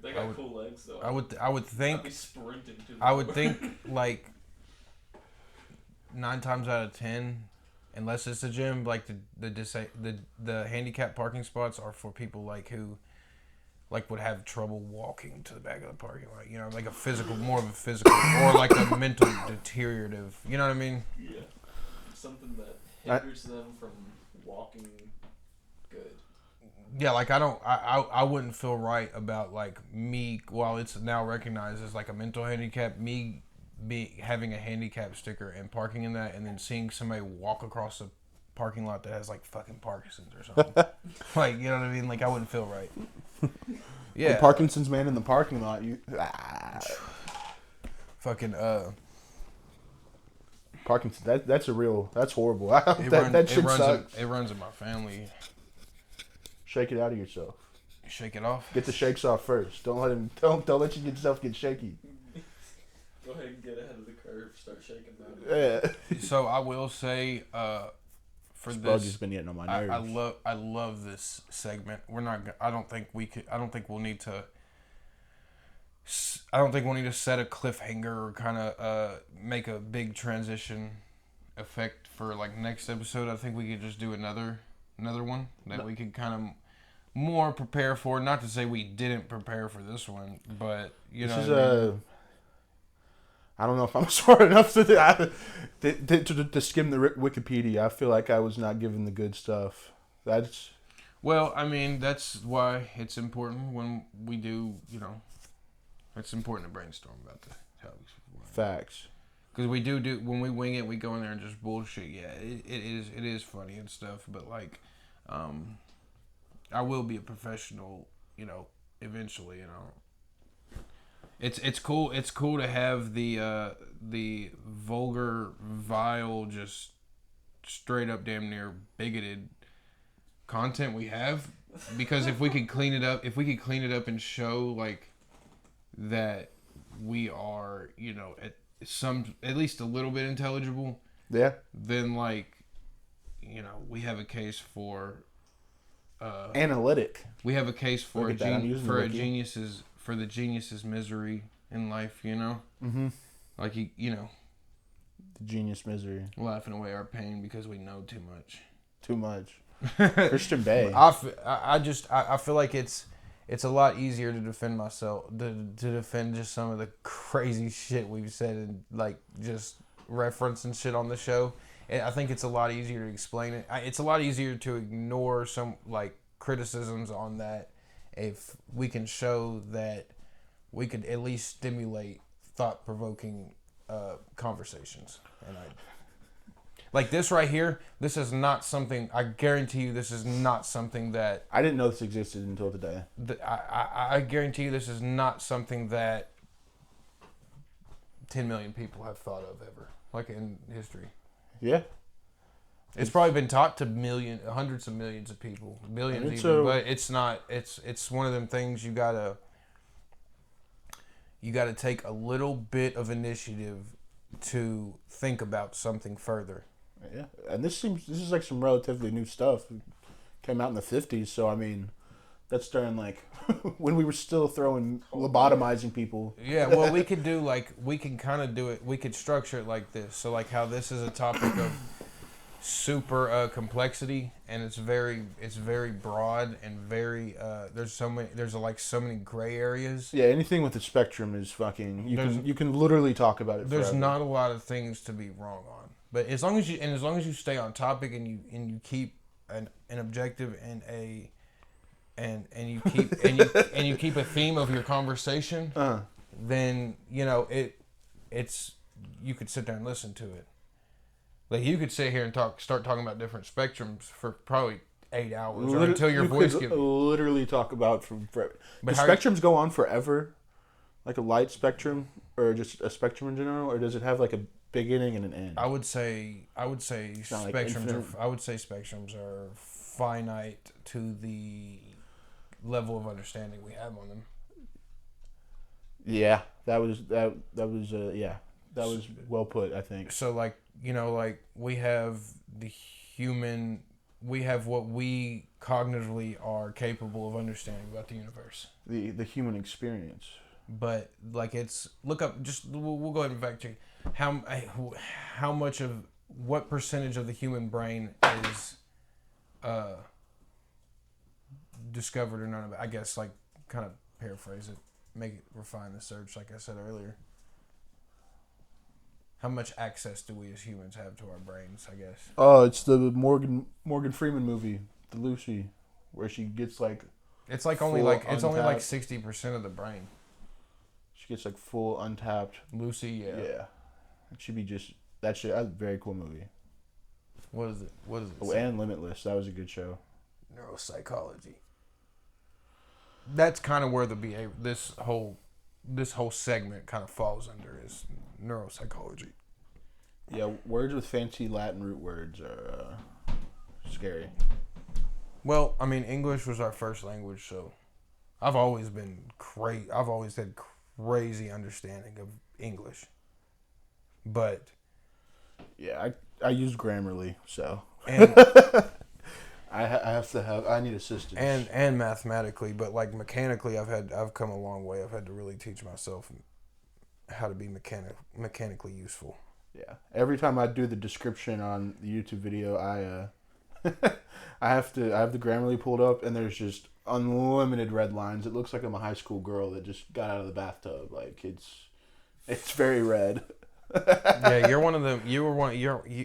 They got cool legs though. I would think. I'd be sprinting to I would think like 9 times out of 10, unless it's a gym, like the handicap parking spots are for people like who like would have trouble walking to the back of the parking lot. You know, like more of a physical, or like a mental deteriorative. You know what I mean? Yeah. Something that hinders them from walking good. Yeah, like I wouldn't feel right about like me, while it's now recognized as like a mental handicap, me having a handicap sticker and parking in that, and then seeing somebody walk across a parking lot that has like fucking Parkinson's or something. Like, you know what I mean? Like, I wouldn't feel right. Yeah. The Parkinson's man in the parking lot. Fucking Parkinson's. That's horrible. it That shit sucks. It runs in my family. Shake it out of yourself. Shake it off. Get the shakes off first. Don't let yourself get shaky. Go ahead and get ahead of the curve. Start shaking that. Yeah. So I will say, for this this, bug has been getting on my nerves. I love this segment. We're not. I don't think we could. I don't think we'll need to. I don't think we'll need to set a cliffhanger or kind of make a big transition effect for like next episode. I think we could just do another one that we could kind of more prepare for. Not to say we didn't prepare for this one, but you know. This is I don't know if I'm smart enough to skim the Wikipedia. I feel like I was not given the good stuff. Well, I mean, that's why it's important when we do, it's important to brainstorm about the topics. Facts. Because we do when we wing it, we go in there and just bullshit. Yeah, it is funny and stuff, but like, I will be a professional, eventually, It's cool to have the vulgar, vile, just straight up damn near bigoted content we have, because if we could clean it up and show like that we are, at least a little bit intelligible, yeah, then like, we have a case for analytic. We have a case for the genius's misery in life, Mm-hmm. Like the genius misery, laughing away our pain because we know too much. Christian Bay. I feel like it's a lot easier to defend myself, to defend just some of the crazy shit we've said and like just referencing shit on the show. I think it's a lot easier to explain it. It's a lot easier to ignore some like criticisms on that if we can show that we could at least stimulate thought-provoking conversations. And like this right here, this is not something, I guarantee you this is not something that... I didn't know this existed until today. I guarantee you this is not something that 10 million people have thought of ever, like in history. Yeah. It's probably been taught to hundreds of millions of people, billions even, but it's not. It's one of them things you gotta take a little bit of initiative to think about something further. Yeah, and this is like some relatively new stuff. It came out in the 50s, so I mean, that's during like when we were still lobotomizing people. Yeah, well, we could kind of do it. We could structure it like this. So like how this is a topic of super complexity, and it's very broad and very there's so many gray areas. Yeah, anything with the spectrum is fucking you can literally talk about it there's forever. Not a lot of things to be wrong on, but as long as you stay on topic and you keep an objective and you keep a theme of your conversation, then it's you could sit there and listen to it. Like you could sit here and start talking about different spectrums for probably 8 hours or until your voice gets... literally talk about forever. Do spectrums go on forever? Like a light spectrum or just a spectrum in general, or does it have like a beginning and an end? I would say spectrums are finite to the level of understanding we have on them. Yeah, that was well put, I think. So like we have what we cognitively are capable of understanding about the universe. The human experience. But like we'll go ahead and fact check how much of what percentage of the human brain is discovered or none of it. I guess like kind of paraphrase it, refine the search like I said earlier. How much access do we as humans have to our brains, I guess? Oh, it's the Morgan Freeman movie, The Lucy, where she gets like... It's like only like 60% of the brain. She gets like full untapped. Lucy, yeah. Yeah. It should be just... That's a very cool movie. What is it? Oh, and Limitless. That was a good show. Neuropsychology. That's kind of where this whole this whole segment kind of falls under is neuropsychology. Yeah, words with fancy Latin root words are scary. Well, I mean, English was our first language, so I've always been I've always had crazy understanding of English, but yeah, I use Grammarly, so and I need assistance and mathematically, but like mechanically, I've come a long way. I've had to really teach myself how to be mechanically useful. Yeah, every time I do the description on the YouTube video, I have the Grammarly pulled up, and there's just unlimited red lines. It looks like I'm a high school girl that just got out of the bathtub. Like it's very red. Yeah, you're one of them.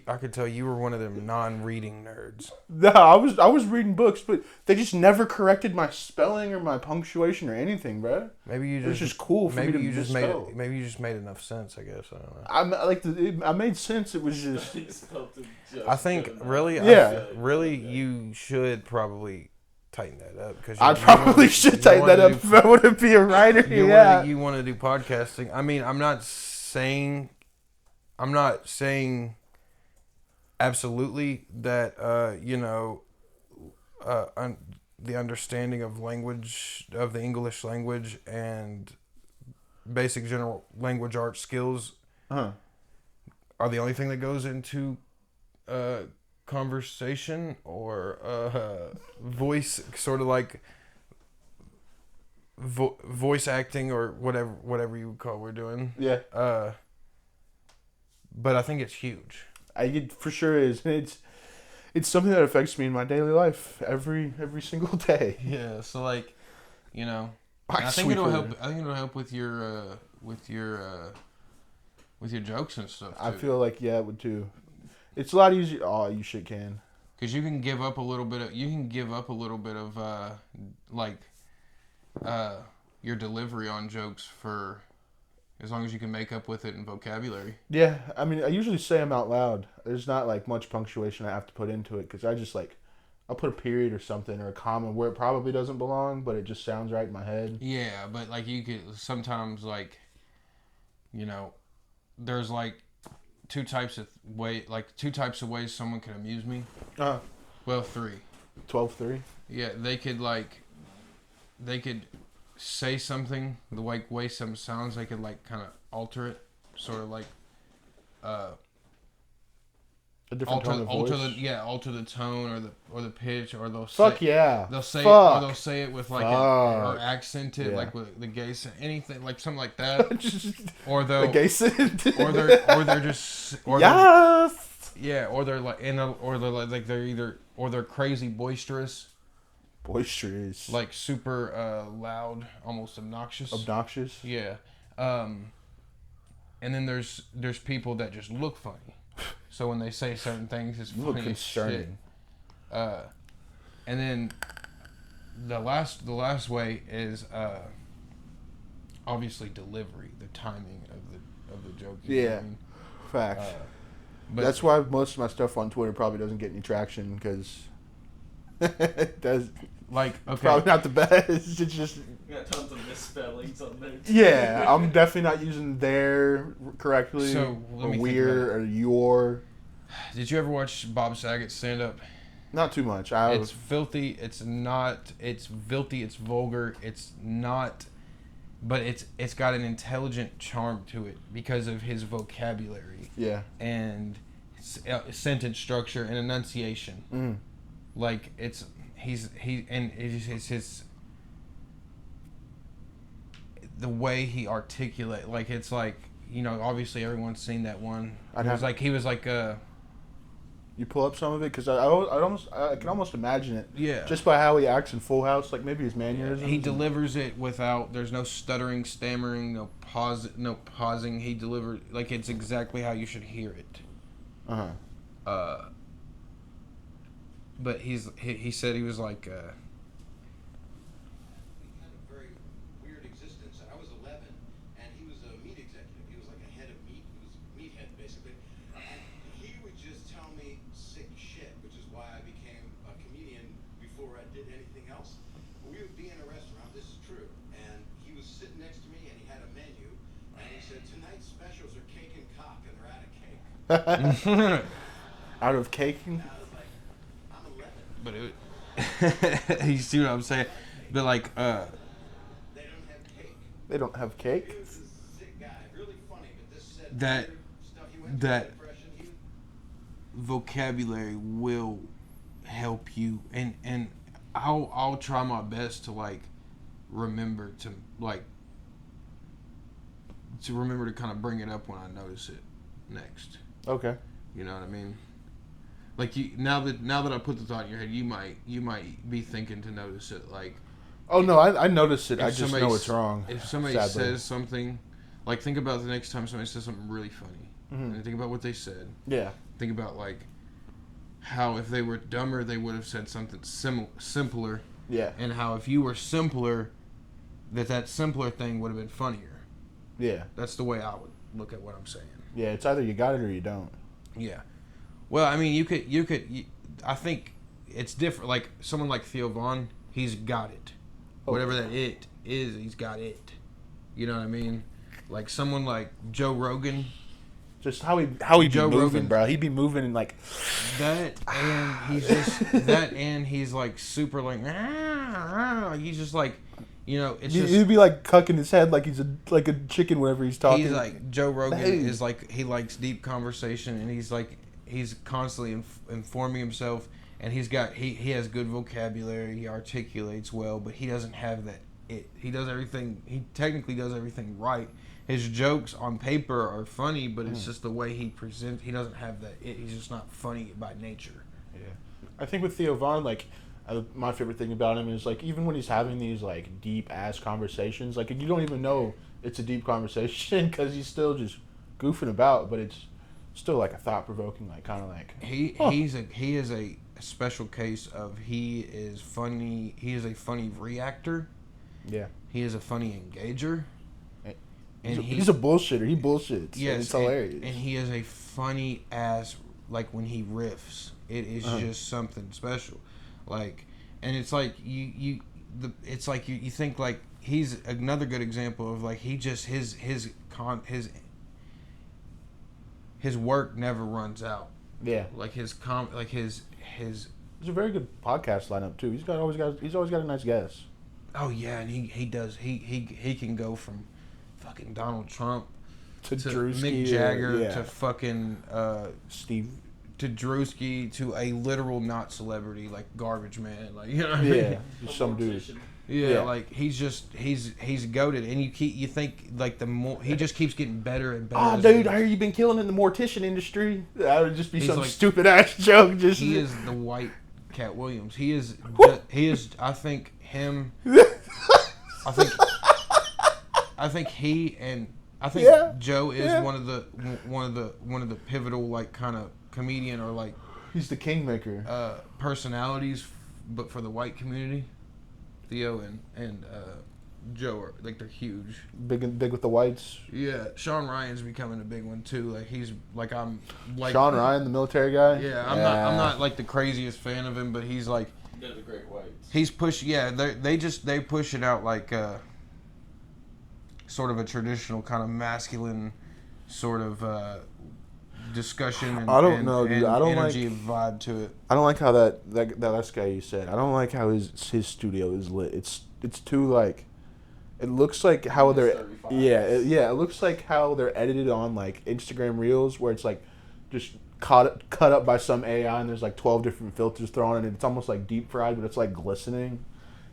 I could tell you were one of them non-reading nerds. No, I was reading books, but they just never corrected my spelling or my punctuation or anything, bro. Maybe you It just was just cool for me to misspell. Maybe you just made enough sense. I guess I don't know. I made sense. It was just. I think really, Yeah. really, you should probably tighten that up because I probably should tighten that up if I want to be a writer. You want to do podcasting. I mean, I'm not saying absolutely that the understanding of language, of the English language, and basic general language arts skills are the only thing that goes into conversation or voice, sort of like voice acting or whatever you would call we're doing. Yeah. But I think it's huge. It for sure is. It's something that affects me in my daily life every single day. Yeah. So like, I think it'll help. I think it'll help with your jokes and stuff too. I feel like it would too. It's a lot easier. Oh, you shit can. Because you can give up a little bit of your delivery on jokes for as long as you can make up with it in vocabulary. Yeah, I mean, I usually say them out loud. There's not like much punctuation I have to put into it because I just I'll put a period or something or a comma where it probably doesn't belong, but it just sounds right in my head. Yeah, but like you could sometimes there's like two types of ways someone can amuse me. Well, 3. 12-3? Yeah, they could say something the way something sounds. They could kind of alter it, sort of a different tone of voice. Alter the tone or the pitch, or they'll they'll say it with or accent it like with the gay anything like something like that. Or they'll the gay scent. or they're just yes. They're crazy boisterous, like super loud, almost obnoxious. Yeah. And then there's people that just look funny. So when they say certain things, it's funny as shit. And then the last way is obviously delivery, the timing of the joke. Yeah, facts. But that's why most of my stuff on Twitter probably doesn't get any traction because it does. Probably not the best. It's just you got tons of misspellings on there too. Yeah, I'm definitely not using their correctly. So or weird or your. Did you ever watch Bob Saget's stand up? Not too much. It's filthy. It's not. It's filthy. It's vulgar. It's not. But it's got an intelligent charm to it because of his vocabulary. Yeah. And sentence structure and enunciation. Mm. Like it's his the way he articulate, like it's like, obviously everyone's seen that one. He was like you pull up some of it because I can almost imagine it. Yeah. Just by how he acts in Full House, like maybe his mannerisms. He delivers it without. There's no stuttering, stammering, no pausing. He delivers like it's exactly how you should hear it. But he said he was like. He had a very weird existence. I was 11, and he was a meat executive. He was like a head of meat. He was a meathead, basically. And he would just tell me sick shit, which is why I became a comedian before I did anything else. We would be in a restaurant. This is true. And he was sitting next to me, and he had a Out of cake? And I was like, I'm 11. But you see what I'm saying? But like, They don't have cake. They don't have He cake? was a sick guy, really funny, but this said That- weird stuff he went that- through, depression. He vocabulary will help you, and I'll try my best to like remember to kind of bring it up when I notice it next. Okay. You know what I mean? Like now that I put the thought in your head, you might be thinking to notice it. Like, Oh, no, I noticed it. if I just somebody know it's wrong. If somebody sadly. says something, like think about the next time somebody says something really funny, and think about what they said. Yeah. Think about like how if they were dumber, they would have said something simpler, Yeah. and how if you were simpler, that simpler thing would have been funnier. Yeah. That's the way I would look at what I'm saying. Yeah, it's either you got it or you don't. Yeah. Well, I mean, I think it's different. Like someone like Theo Vaughn, he's got it. Oh. Whatever that it is, he's got it. You know what I mean? Like someone like Joe Rogan. Just how he be Joe moving, Rogan. bro. He be moving and like That and he's just that and he's like super like he's just like, you know, it's just he'd be like cucking his head like he's a chicken whenever he's talking. he's like Joe Rogan Hey. is like he likes deep conversation, and he's constantly informing himself, and he has good vocabulary, he articulates well, but he doesn't have that he technically does everything right. His jokes on paper are funny, but it's just the way he presents. He doesn't have that he's just not funny by nature. Yeah. I think with Theo Vaughn, like, my favorite thing about him is, like, even when he's having these, like, deep-ass conversations, like, you don't even know it's a deep conversation because he's still just goofing about, but it's still, like, a thought-provoking, like, kind of like... He is a special case of he is funny. He is a funny reactor. Yeah. He is a funny engager. And he's a bullshitter. He bullshits. Yes, And it's hilarious. And he is a funny ass. Like when he riffs, it is just something special. Like, and it's like you think like he's another good example of like he just his work never runs out. Yeah. Like his It's a very good podcast lineup, too. He's always got a nice guest. Oh yeah, and he can go from fucking Donald Trump To to Drewski, Mick Jagger yeah. to fucking Steve. to Drewski to a literal not celebrity like Garbage Man, like you know what I mean? Yeah. Just some dude. Mortician. Yeah, Yeah. like he's goated, and you think like the more he just keeps getting better and better. Oh, as dude, he- I heard you've been killing in the mortician industry. That would just be He's some like- stupid ass joke. Just he is the white Cat Williams. He is. I think him. I think he and I think Yeah, Joe is yeah. one of the pivotal like kind of comedian or like He's the kingmaker. personalities, but for the white community. Theo and Joe are like they're huge. Big with the whites. Yeah, Sean Ryan's becoming a big one too. Like he's like I'm like Sean Ryan, the military guy. Yeah, I'm not like the craziest fan of him, but he's like They're the great whites. he's push. Yeah, they push it out like sort of a traditional kind of masculine sort of discussion. And, I don't know, dude. and I don't energy vibe to it. I don't like how that last guy you said. I don't like how his studio is lit. It's too like. It looks like how they're 35. it looks like how they're edited on like Instagram Reels where it's like just cut up by some AI and there's like 12 different filters thrown in it. It's almost like deep fried, but it's like glistening.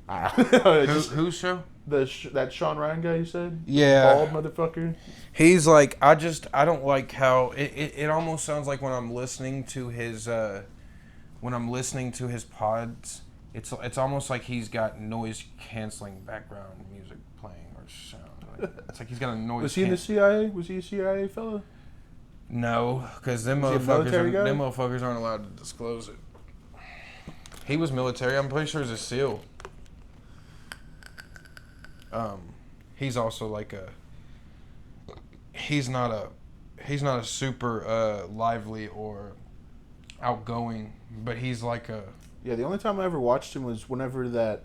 Whose show? That Sean Ryan guy you said? Yeah. Bald motherfucker. He's like I don't like how it almost sounds like when I'm listening to his pods. It's almost like he's got noise canceling background music playing or sound. Like, it's like he's got a noise. Was he in the CIA? Was he a CIA fella? No, because them Was he a military guy? motherfuckers aren't allowed to disclose it. He was military. I'm pretty sure he's a SEAL. He's also like he's not a super lively or outgoing, but he's like a. Yeah, the only time I ever watched him was whenever that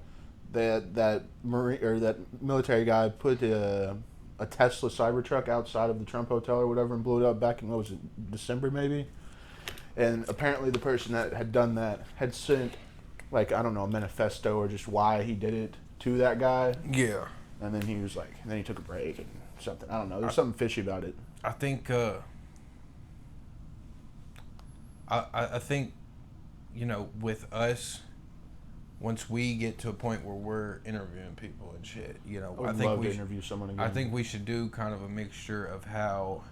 Marine or that military guy put a Tesla Cybertruck outside of the Trump Hotel or whatever and blew it up back in, what was it, December maybe? And apparently the person that had done that had sent, like, I don't know, a manifesto or just why he did it to that guy. Yeah. And then he was like, and then he took a break and something. I don't know. There's something fishy about it. I think, I think, you know, with us, once we get to a point where we're interviewing people and shit, you know, I would love to interview someone again. I think we should do kind of a mixture of how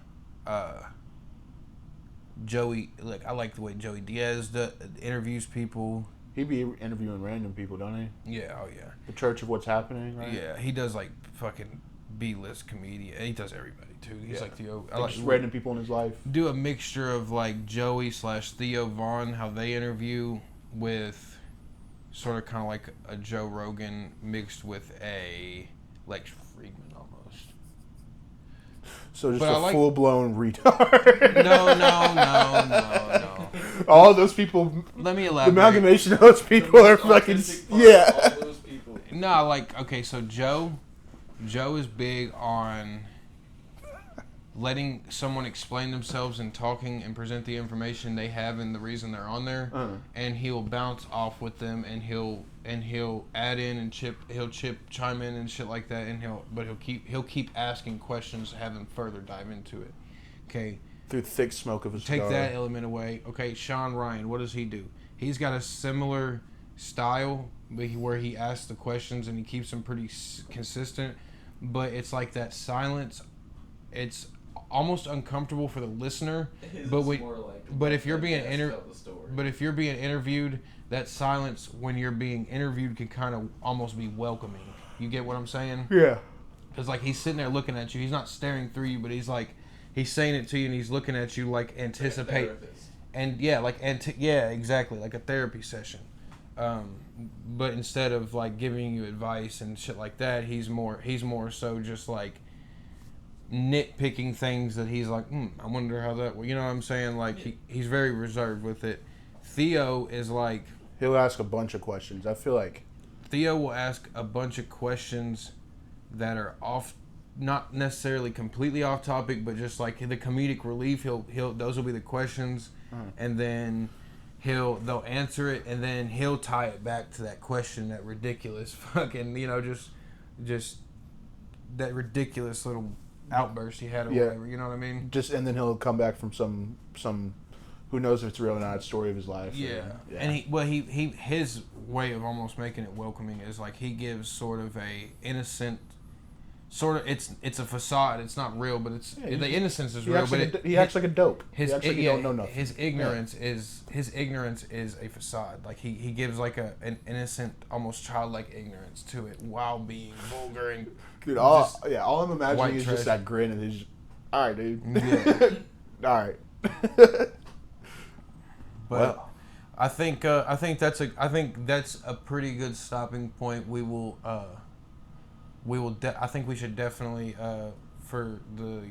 Joey, like, I like the way Joey Diaz interviews people. He be interviewing random people, don't he? Yeah, oh yeah. The Church of What's Happening, right? Yeah, he does like fucking B-list comedian. He does everybody too. He's like Theo. I like just random people in his life. Do a mixture of like Joey / Theo Vaughn, how they interview, with sort of kind of like a Joe Rogan mixed with a Lex Friedman almost. So just But a full-blown retard. No. All those people. Let me The elaborate. amalgamation of those people are fucking. Yeah. All those people. No, like, okay, so Joe is big on letting someone explain themselves and talking and present the information they have and the reason they're on there, and he'll bounce off with them, and he'll add in and chime in and shit like that, and he'll keep asking questions to have them further dive into it. Okay. Through the thick smoke of a cigar. Take that element away. Okay, Sean Ryan, what does he do? He's got a similar style where he asks the questions and he keeps them pretty consistent, but it's like that silence. It's almost uncomfortable for the listener. But if you're being interviewed, that silence when you're being interviewed can kind of almost be welcoming. You get what I'm saying? Yeah. Because like he's sitting there looking at you. He's not staring through you, but he's like. He's saying it to you, and he's looking at you like anticipate, and exactly, like a therapy session. But instead of like giving you advice and shit like that, he's more so just like nitpicking things that he's like, I wonder how that. You know what I'm saying? Like he's very reserved with it. Theo is like he'll ask a bunch of questions. I feel like Theo will ask a bunch of questions that are not necessarily completely off topic, but just like the comedic relief. He'll those will be the questions, and then they'll answer it, and then he'll tie it back to that question, that ridiculous fucking, you know, just that ridiculous little outburst he had or whatever. You know what I mean? And then he'll come back from some who knows if it's real or not story of his life. Yeah. And his way of almost making it welcoming is like he gives sort of a innocent. Sort of, it's a facade. It's not real, but the innocence is real. But he acts like a dope. He don't know nothing. His ignorance is a facade. Like he gives like an innocent, almost childlike ignorance to it while being vulgar and. Dude, all I'm imagining is just that grin and he's, all right, dude. Yeah. All right. But I think that's a pretty good stopping point. I think we should definitely, for the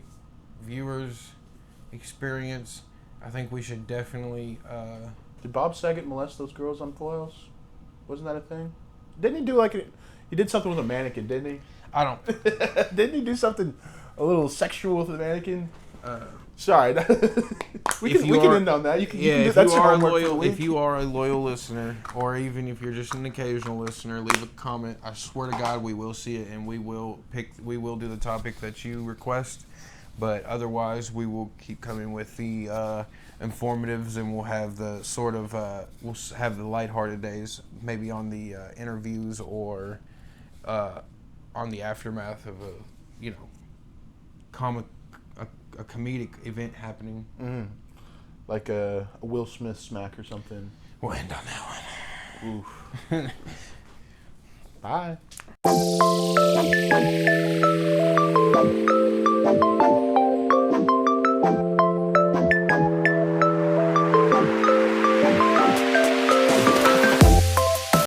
viewers' experience, I think we should definitely. Did Bob Saget molest those girls on Full House? Wasn't that a thing? Didn't he do he did something with a mannequin, didn't he? I don't. Didn't he do something a little sexual with a mannequin? Sorry. we can end on that. If you are a loyal listener, or even if you're just an occasional listener, leave a comment. I swear to God, we will see it, and we will do the topic that you request. But otherwise, we will keep coming with the informatives, and we'll have the sort of we'll have the lighthearted days, maybe on the interviews or on the aftermath of a a comedic event happening. Mm-hmm. Like a Will Smith smack or something. We'll end on that one. Oof. Bye.